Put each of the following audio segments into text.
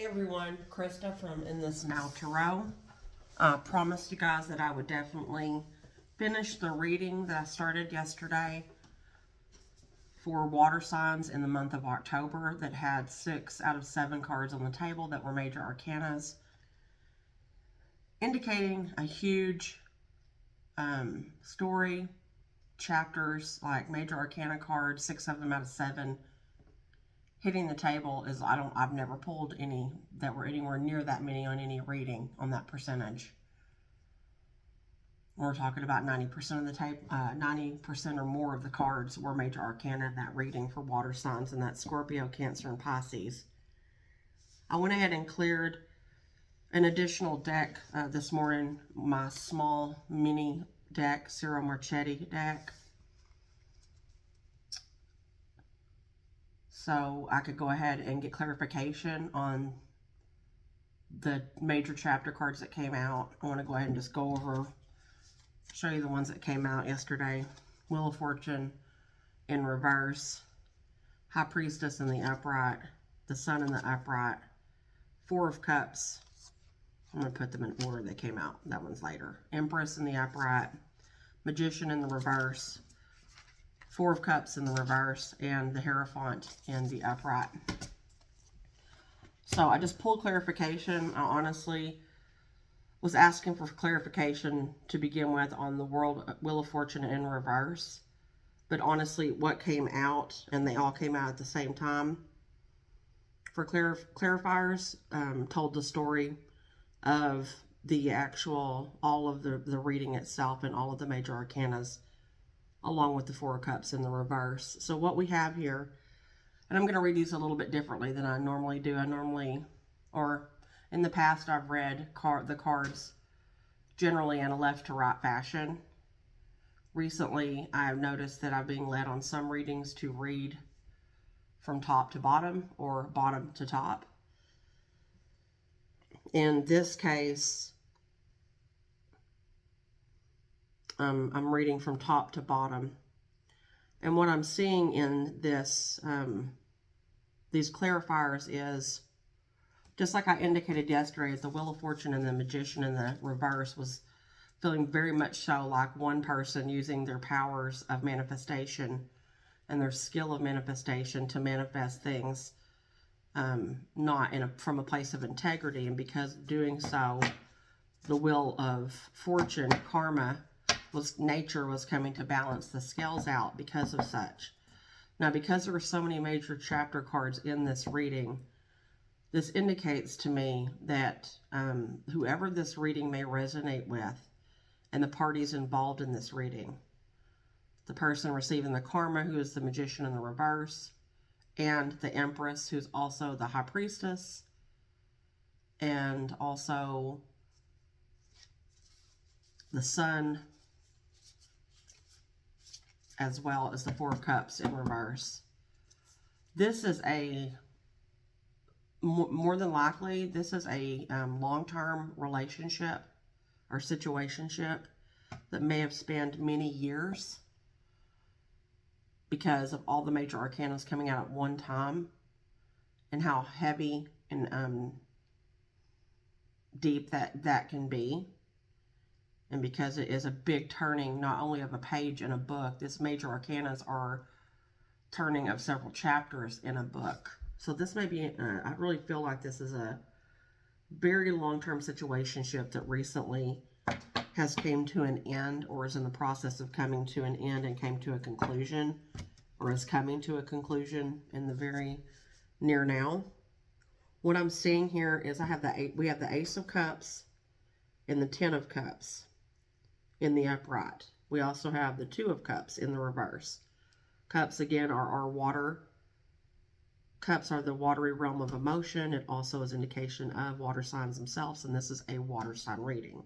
everyone, Krista from In This Now Tarot. Promised you guys that I would definitely finish the reading that I started yesterday for water signs in the month of October that had 6 out of 7 cards on the table that were major arcanas, indicating a huge story, chapters, like major arcana cards, 6 of them out of 7. Hitting the table is, I've never pulled any that were anywhere near that many on any reading on that percentage. We're talking about 90% of the 90% or more of the cards were major arcana in that reading for water signs, and that's Scorpio, Cancer, and Pisces. I went ahead and cleared an additional deck this morning, my small mini deck, Ciro Marchetti deck. So I could go ahead and get clarification on the major chapter cards that came out. I want to go ahead and just go over, show you the ones that came out yesterday. Wheel of Fortune in reverse, High Priestess in the upright, the Sun in the upright, Four of Cups. I'm going to put them in order they came out. That one's later. Empress in the upright, Magician in the reverse, Four of Cups in the reverse, and the Hierophant in the upright. So I just pulled clarification. I honestly was asking for clarification to begin with on the Wheel of Fortune in reverse. But honestly, what came out, and they all came out at the same time, for clarifiers, told the story of the actual, all of the reading itself and all of the major arcanas, along with the Four of Cups in the reverse. So what we have here, and I'm going to read these a little bit differently than I normally do. Or in the past, I've read the cards generally in a left to right fashion. Recently, I've noticed that I've been led on some readings to read from top to bottom or bottom to top. In this case, I'm reading from top to bottom. And what I'm seeing in this, these clarifiers is, just like I indicated yesterday, the Wheel of Fortune and the Magician in the reverse was feeling very much so like one person using their powers of manifestation and their skill of manifestation to manifest things, not from a place of integrity. And because of doing so, the Wheel of Fortune, karma, nature was coming to balance the scales out because of such. Now, because there are so many major chapter cards in this reading, this indicates to me that whoever this reading may resonate with, and the parties involved in this reading, the person receiving the karma, who is the Magician in the reverse, and the Empress, who's also the High Priestess, and also the Sun, as well as the Four of Cups in reverse. This is more than likely, this is a long-term relationship or situationship that may have spanned many years because of all the major arcanas coming out at one time and how heavy and deep that can be. And because it is a big turning, not only of a page in a book, this major arcanas are turning of several chapters in a book. So this may be, I really feel like this is a very long-term situationship that recently has came to an end, or is in the process of coming to an end and came to a conclusion, or is coming to a conclusion in the very near now. What I'm seeing here is we have the Ace of Cups and the Ten of Cups in the upright. We also have the Two of Cups in the reverse. Cups, again, are our water. Cups are the watery realm of emotion. It also is indication of water signs themselves, and this is a water sign reading.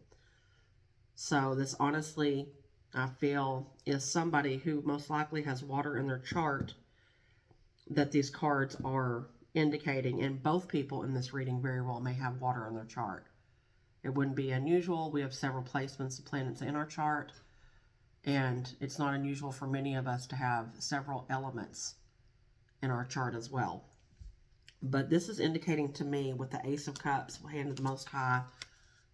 So this, honestly, I feel, is somebody who most likely has water in their chart that these cards are indicating, and both people in this reading very well may have water in their chart. It wouldn't be unusual. We have several placements of planets in our chart, and it's not unusual for many of us to have several elements in our chart as well. But this is indicating to me with the Ace of Cups, hand of the Most High,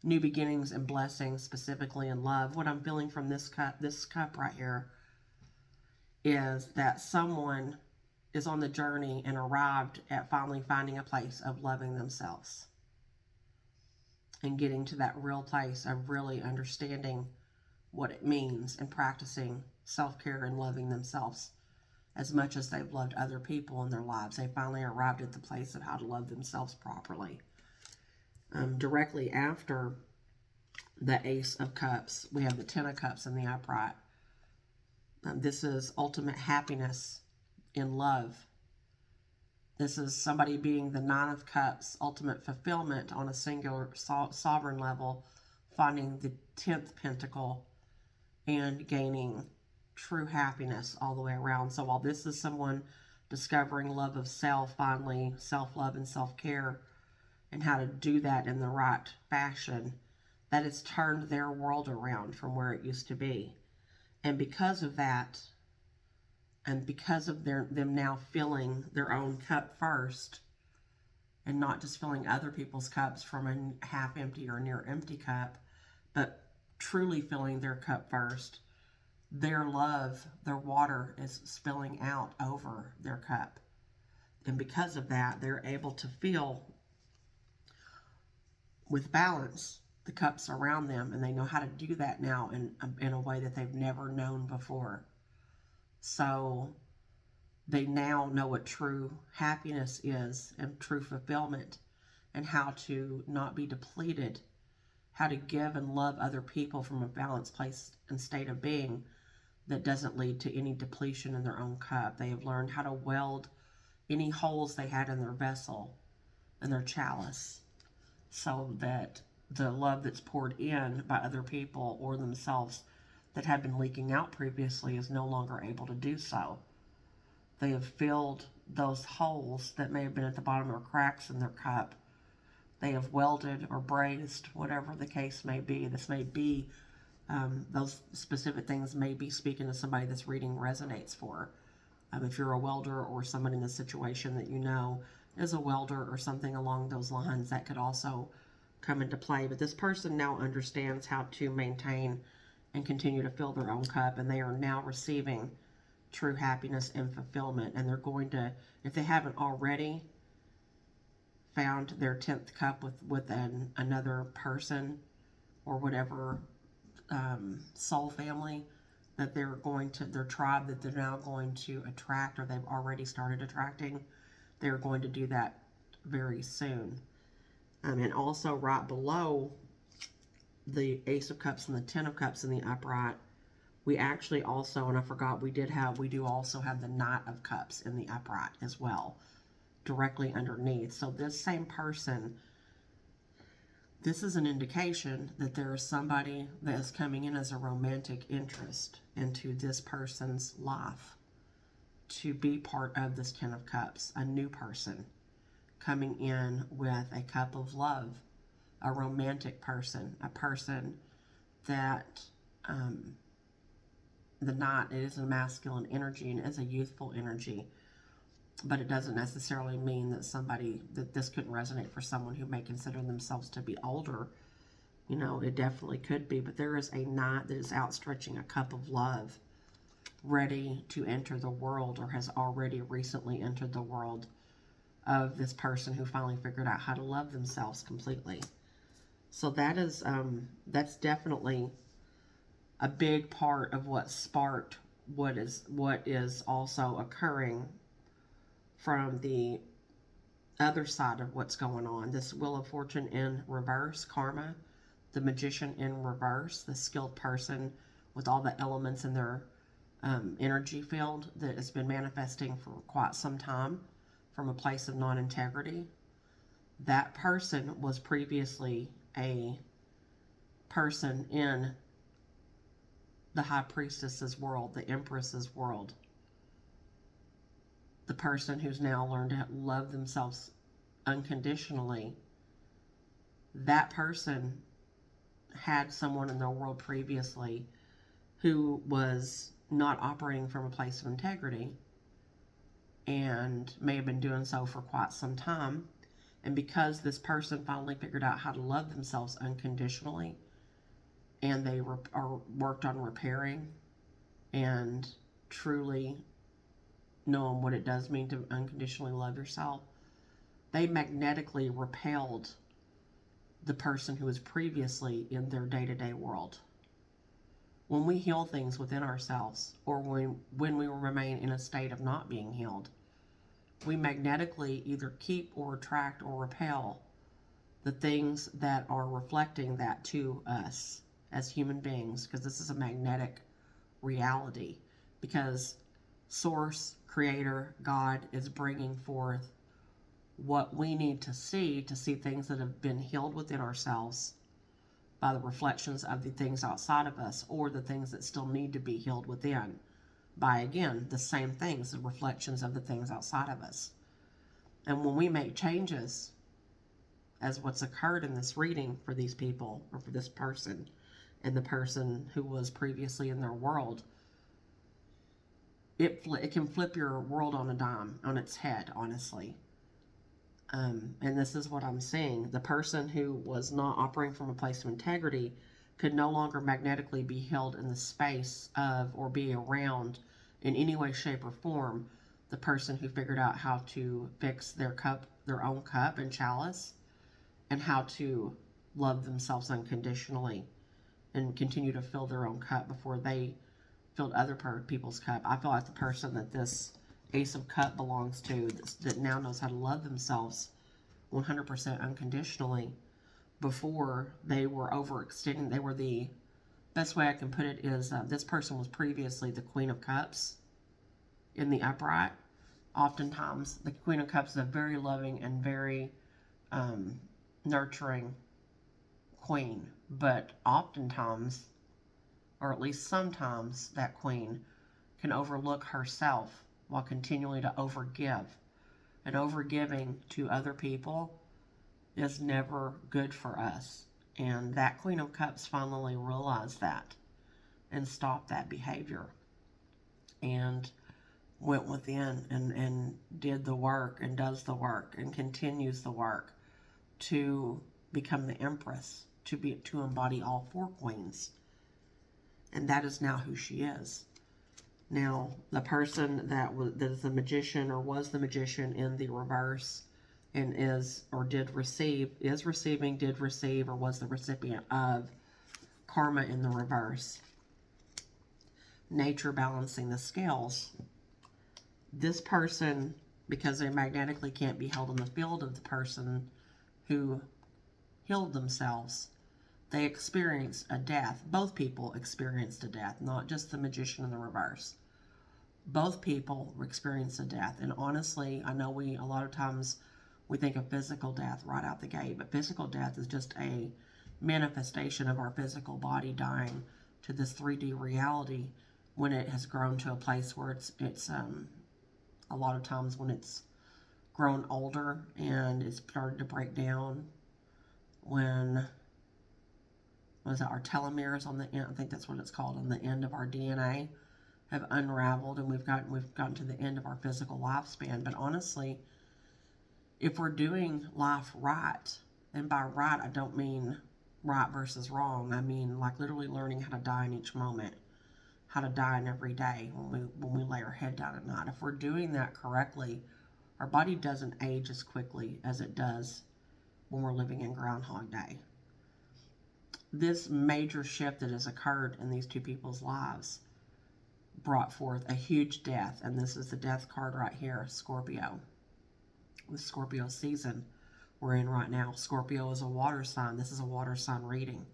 new beginnings and blessings, specifically in love. What I'm feeling from this cup right here, is that someone is on the journey and arrived at finally finding a place of loving themselves and getting to that real place of really understanding what it means and practicing self-care and loving themselves as much as they've loved other people in their lives. They finally arrived at the place of how to love themselves properly. Directly after the Ace of Cups, we have the Ten of Cups in the upright. This is ultimate happiness in love. This is somebody being the Nine of Cups, ultimate fulfillment on a singular sovereign level, finding the 10th pentacle and gaining true happiness all the way around. So while this is someone discovering love of self, finally, self-love and self-care, and how to do that in the right fashion, that has turned their world around from where it used to be. And because of that, and because of them now filling their own cup first, and not just filling other people's cups from a half empty or near empty cup, but truly filling their cup first, their love, their water is spilling out over their cup. And because of that, they're able to feel with balance the cups around them, and they know how to do that now in a way that they've never known before. So they now know what true happiness is and true fulfillment, and how to not be depleted, how to give and love other people from a balanced place and state of being that doesn't lead to any depletion in their own cup. They have learned how to weld any holes they had in their vessel and their chalice, so that the love that's poured in by other people or themselves that had been leaking out previously is no longer able to do so. They have filled those holes that may have been at the bottom or cracks in their cup. They have welded or brazed, whatever the case may be. This may be, those specific things may be speaking to somebody this reading resonates for. If you're a welder or somebody in the situation that you know is a welder or something along those lines, that could also come into play. But this person now understands how to maintain and continue to fill their own cup, and they are now receiving true happiness and fulfillment. And they're going to, if they haven't already found their 10th cup with another person or whatever soul family that they're going to, their tribe that they're now going to attract, or they've already started attracting, they're going to do that very soon. And also right below the Ace of Cups and the Ten of Cups in the upright, we actually also, and I forgot, we do also have the Knight of Cups in the upright as well, directly underneath. So this same person, this is an indication that there is somebody that is coming in as a romantic interest into this person's life to be part of this Ten of Cups, a new person coming in with a cup of love, a romantic person, a person that, the Knight, it is a masculine energy and is a youthful energy, but it doesn't necessarily mean that this couldn't resonate for someone who may consider themselves to be older. You know, it definitely could be, but there is a Knight that is outstretching a cup of love, ready to enter the world, or has already recently entered the world of this person who finally figured out how to love themselves completely. So that is, that's definitely a big part of what sparked what is also occurring from the other side of what's going on. This Wheel of Fortune in reverse, karma, the Magician in reverse, the skilled person with all the elements in their energy field that has been manifesting for quite some time from a place of non-integrity. That person was previously a person in the High Priestess's world, the Empress's world. The person who's now learned to love themselves unconditionally. That person had someone in their world previously who was not operating from a place of integrity, and may have been doing so for quite some time. And because this person finally figured out how to love themselves unconditionally, and they are worked on repairing and truly knowing what it does mean to unconditionally love yourself, they magnetically repelled the person who was previously in their day-to-day world. When we heal things within ourselves, or when we remain in a state of not being healed, we magnetically either keep or attract or repel the things that are reflecting that to us as human beings, because this is a magnetic reality. Because Source, Creator, God is bringing forth what we need to see things that have been healed within ourselves by the reflections of the things outside of us, or the things that still need to be healed within by, again, the same things, the reflections of the things outside of us. And when we make changes, as what's occurred in this reading for these people, or for this person, and the person who was previously in their world, it can flip your world on a dime, on its head, honestly. And this is what I'm seeing. The person who was not operating from a place of integrity could no longer magnetically be held in the space of, or be around in any way, shape, or form, the person who figured out how to fix their cup, their own cup and chalice, and how to love themselves unconditionally and continue to fill their own cup before they filled other people's cup. I feel like the person that this Ace of Cup belongs to, that now knows how to love themselves 100% unconditionally, before they were overextending. They were the best way I can put it is this person was previously the Queen of Cups in the upright. Oftentimes, the Queen of Cups is a very loving and very nurturing queen, but oftentimes, or at least sometimes, that queen can overlook herself while continuing to overgive. And overgiving to other people is never good for us. And that Queen of Cups finally realized that and stopped that behavior and went within and did the work and does the work and continues the work to become the Empress, to embody all four queens. And that is now who she is. Now, the person that is the magician, or was the magician in the reverse, and is, or did receive, is receiving, did receive, or was the recipient of karma in the reverse. Nature balancing the scales. This person, because they magnetically can't be held in the field of the person who healed themselves, they experienced a death. Both people experienced a death, not just the magician in the reverse. Both people experienced a death. And honestly, I know a lot of times we think of physical death right out the gate, but physical death is just a manifestation of our physical body dying to this 3D reality when it has grown to a place where it's a lot of times when it's grown older and it's started to break down, when our telomeres on the end, I think that's what it's called, on the end of our DNA have unraveled, and we've gotten to the end of our physical lifespan. But honestly, if we're doing life right, and by right I don't mean right versus wrong, I mean like literally learning how to die in each moment, how to die in every day when we lay our head down at night. If we're doing that correctly, our body doesn't age as quickly as it does when we're living in Groundhog Day. This major shift that has occurred in these two people's lives brought forth a huge death, and this is the death card right here, Scorpio. With Scorpio season we're in right now. Scorpio is a water sign. This is a water sign reading.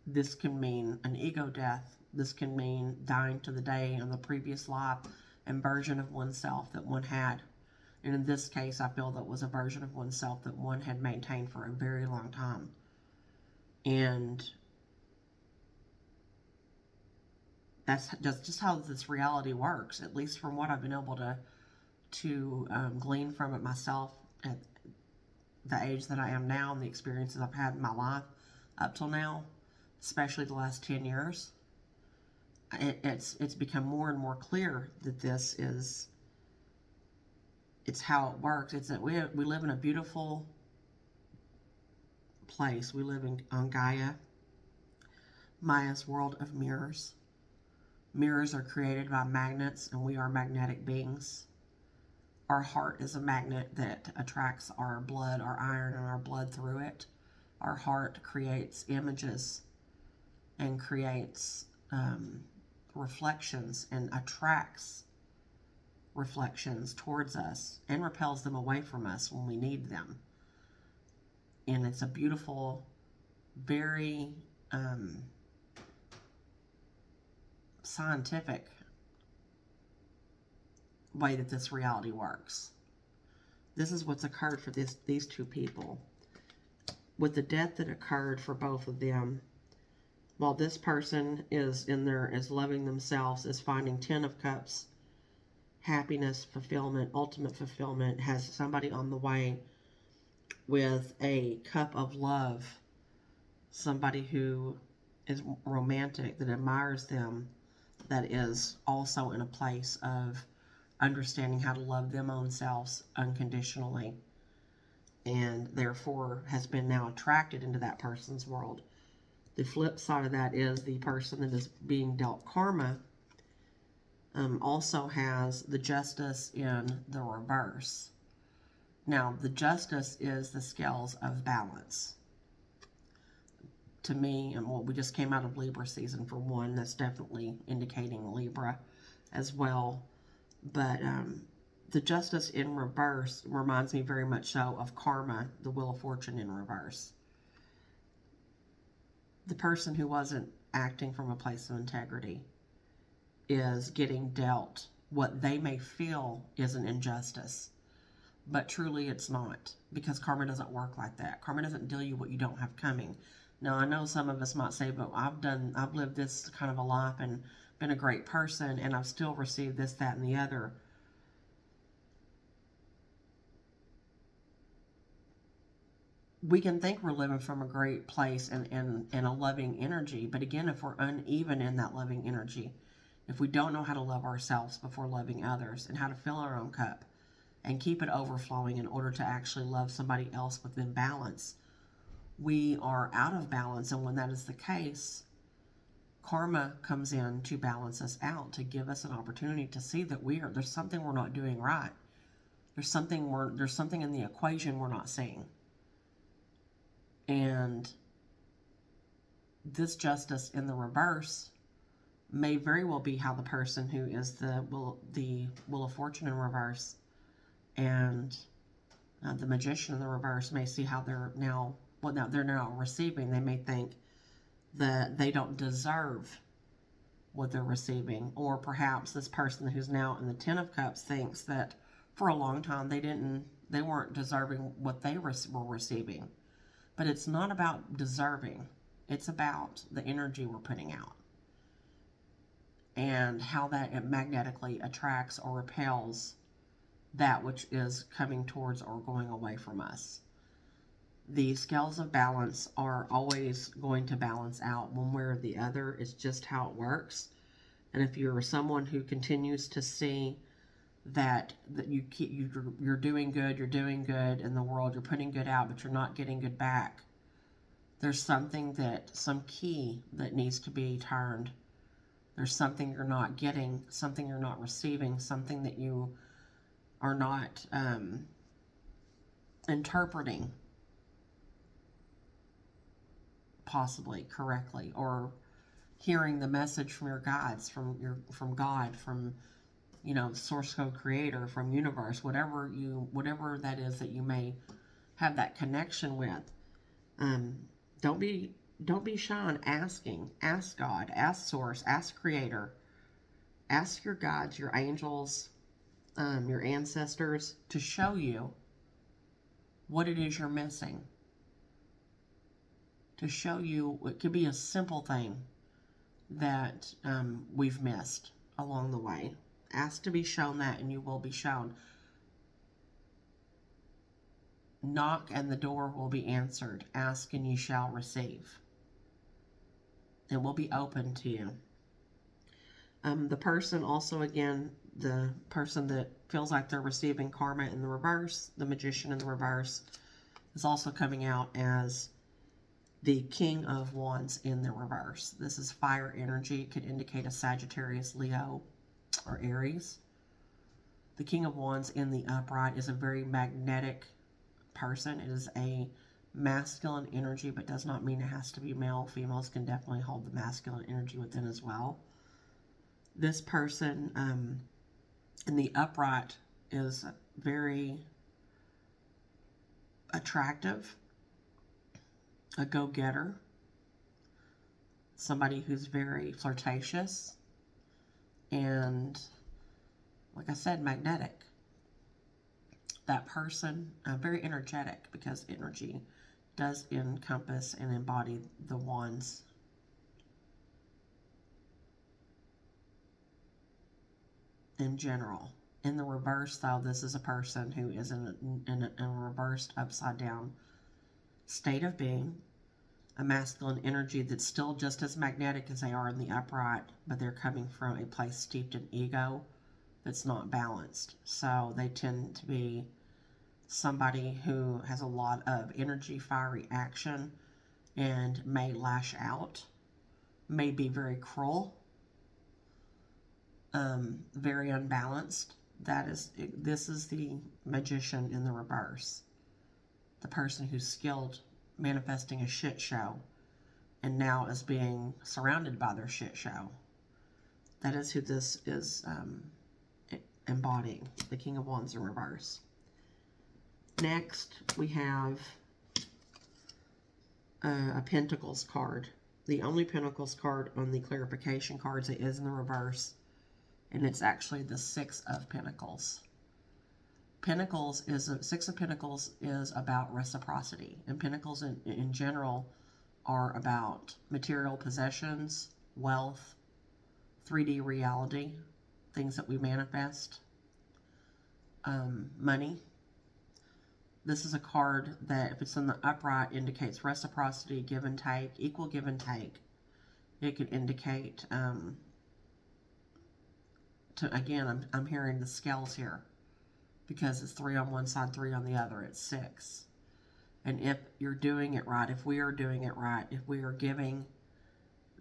This can mean an ego death. This can mean dying to the day and the previous life and version of oneself that one had. And in this case, I feel that was a version of oneself that one had maintained for a very long time. And that's just how this reality works, at least from what I've been able to glean from it myself at the age that I am now and the experiences I've had in my life up till now, especially the last 10 years. it's become more and more clear that it's how it works. It's that we live in a beautiful place. We live on Gaia, Maya's world of mirrors. Mirrors are created by magnets, and we are magnetic beings. Our heart is a magnet that attracts our blood, our iron, and our blood through it. Our heart creates images and creates reflections and attracts reflections towards us and repels them away from us when we need them. And it's a beautiful, very scientific way that this reality works. This is what's occurred for these two people. With the death that occurred for both of them, while this person is loving themselves, is finding 10 of Cups, happiness, fulfillment, ultimate fulfillment, has somebody on the way with a cup of love, somebody who is romantic, that admires them, that is also in a place of understanding how to love them own selves unconditionally, and therefore has been now attracted into that person's world. The flip side of that is the person that is being dealt karma also has the Justice in the reverse. Now, the Justice is the scales of balance. To me, and well, we just came out of Libra season for one, that's definitely indicating Libra as well. But the Justice in reverse reminds me very much so of karma, the Wheel of Fortune in reverse. The person who wasn't acting from a place of integrity is getting dealt what they may feel is an injustice, but truly it's not, because karma doesn't work like that. Karma doesn't deal you what you don't have coming. Now, I know some of us might say, but I've lived this kind of a life and been a great person, and I've still received this, that, and the other. We can think we're living from a great place and a loving energy, but again, if we're uneven in that loving energy, if we don't know how to love ourselves before loving others, and how to fill our own cup and keep it overflowing in order to actually love somebody else within balance, we are out of balance. And when that is the case, karma comes in to balance us out, to give us an opportunity to see that there's something we're not doing right. There's something in the equation we're not seeing. And this Justice in the reverse may very well be how the person who is the Wheel of Fortune in reverse and the Magician in the reverse may see how they're now receiving. They may think that they don't deserve what they're receiving, or perhaps this person who's now in the 10 of Cups thinks that for a long time they weren't deserving what they were receiving. But it's not about deserving. It's about the energy we're putting out and how that it magnetically attracts or repels that which is coming towards or going away from us. The scales of balance are always going to balance out one way or the other. It's just how it works. And if you're someone who continues to see that you're doing good in the world, you're putting good out, but you're not getting good back, there's some key that needs to be turned. There's something you're not getting, something you're not receiving, something that you are not interpreting possibly correctly, or hearing the message from your guides, from God, from source code creator, from universe, whatever that is that you may have that connection with. Don't be shy on asking. Ask God, ask source, ask creator, ask your guides, your angels, your ancestors to show you what it is you're missing. To show you, it could be a simple thing that we've missed along the way. Ask to be shown that, and you will be shown. Knock, and the door will be answered. Ask, and ye shall receive. It will be open to you. The person also, again, the person that feels like they're receiving karma in the reverse, the Magician in the reverse, is also coming out as the King of Wands in the reverse. This is fire energy. It could indicate a Sagittarius, Leo, or Aries. The King of Wands in the upright is a very magnetic person. It is a masculine energy, but does not mean it has to be male. Females can definitely hold the masculine energy within as well. This person in the upright is very attractive, a go-getter, somebody who's very flirtatious, and, like I said, magnetic. That person, very energetic, because energy does encompass and embody the wands. In general. In the reverse, though, this is a person who is in a reversed, upside down state of being, a masculine energy that's still just as magnetic as they are in the upright, but they're coming from a place steeped in ego that's not balanced. So they tend to be somebody who has a lot of energy, fiery action, and may lash out, may be very cruel, very unbalanced. This is the Magician in the reverse. The person who's skilled manifesting a shit show and now is being surrounded by their shit show. That is who this is embodying, the King of Wands in reverse. Next, we have a Pentacles card. The only Pentacles card on the clarification cards that is in the reverse, and it's actually the Six of Pentacles. Six of Pentacles is about reciprocity, and Pentacles in general are about material possessions, wealth, 3D reality, things that we manifest, money. This is a card that, if it's in the upright, indicates reciprocity, give and take, equal give and take. It could indicate, again, I'm hearing the scales here, because it's 3 on one side, 3 on the other. It's 6. And if you're doing it right, if we are doing it right, if we are giving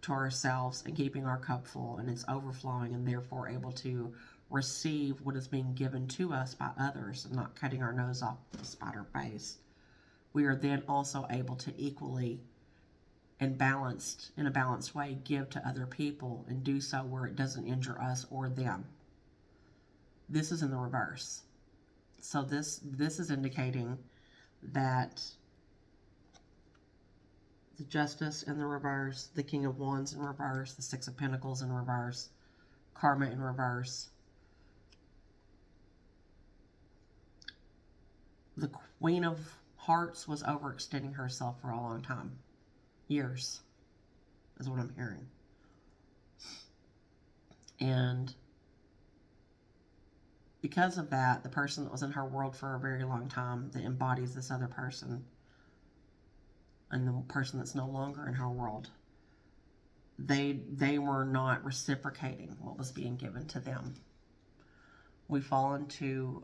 to ourselves and keeping our cup full, and it's overflowing, and therefore able to receive what is being given to us by others, and not cutting our nose off to spite our face, we are then also able to equally and in a balanced way, give to other people, and do so where it doesn't injure us or them. This is in the reverse. So this is indicating that the Justice in the reverse, the King of Wands in reverse, the Six of Pentacles in reverse, Karma in reverse, the Queen of Hearts was overextending herself for a long time. Years is what I'm hearing. And because of that, the person that was in her world for a very long time, that embodies this other person, and the person that's no longer in her world, they were not reciprocating what was being given to them. We fall into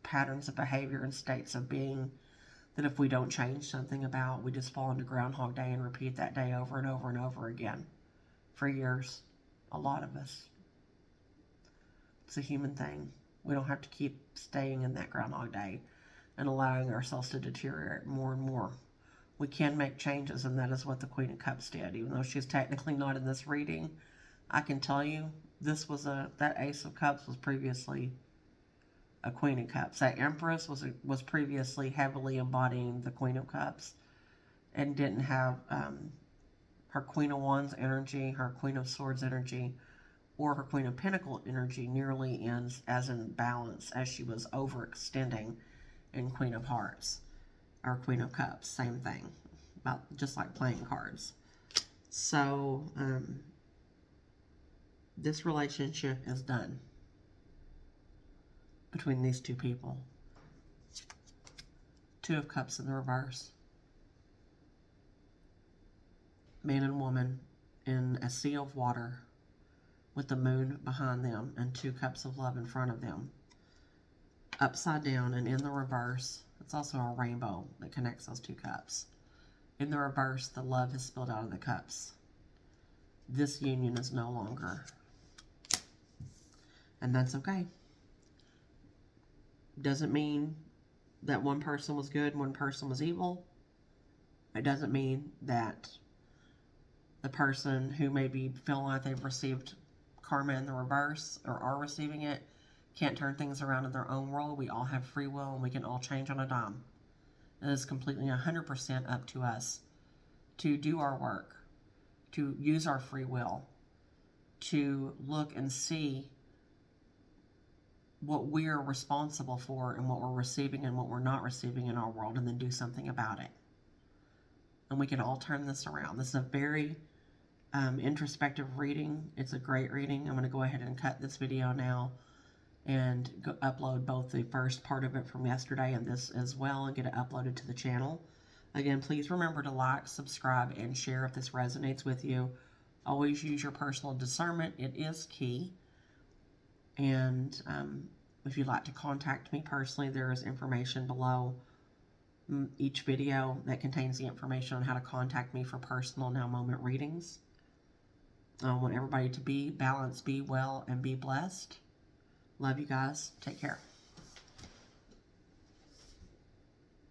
patterns of behavior and states of being that if we don't change something about, we just fall into Groundhog Day and repeat that day over and over and over again for years. A lot of us. It's a human thing. We don't have to keep staying in that Groundhog Day and allowing ourselves to deteriorate more and more. We can make changes, and that is what the Queen of Cups did. Even though she's technically not in this reading, I can tell you this was that Ace of Cups was previously a Queen of Cups. That Empress was previously heavily embodying the Queen of Cups, and didn't have her Queen of Wands energy, her Queen of Swords energy, or her Queen of Pentacle energy nearly as in balance as she was overextending in Queen of Hearts or Queen of Cups. Same thing, about just like playing cards. So this relationship is done between these two people. Two of Cups in the reverse. Man and woman in a sea of water with the moon behind them and 2 cups of love in front of them. Upside down and in the reverse, it's also a rainbow that connects those 2 cups. In the reverse, the love has spilled out of the cups. This union is no longer. And that's okay. Doesn't mean that one person was good and one person was evil. It doesn't mean that the person who may be feeling like they've received karma in the reverse or are receiving it can't turn things around in their own world. We all have free will and we can all change on a dime. It is completely 100% up to us to do our work, to use our free will, to look and see what we're responsible for and what we're receiving and what we're not receiving in our world, and then do something about it. And we can all turn this around. This is a very introspective reading. It's a great reading. I'm going to go ahead and cut this video now and upload both the first part of it from yesterday and this as well, and get it uploaded to the channel. Again, please remember to like, subscribe, and share if this resonates with you. Always use your personal discernment. It is key. And if you'd like to contact me personally, there is information below each video that contains the information on how to contact me for personal now moment readings. I want everybody to be balanced, be well, and be blessed. Love you guys. Take care.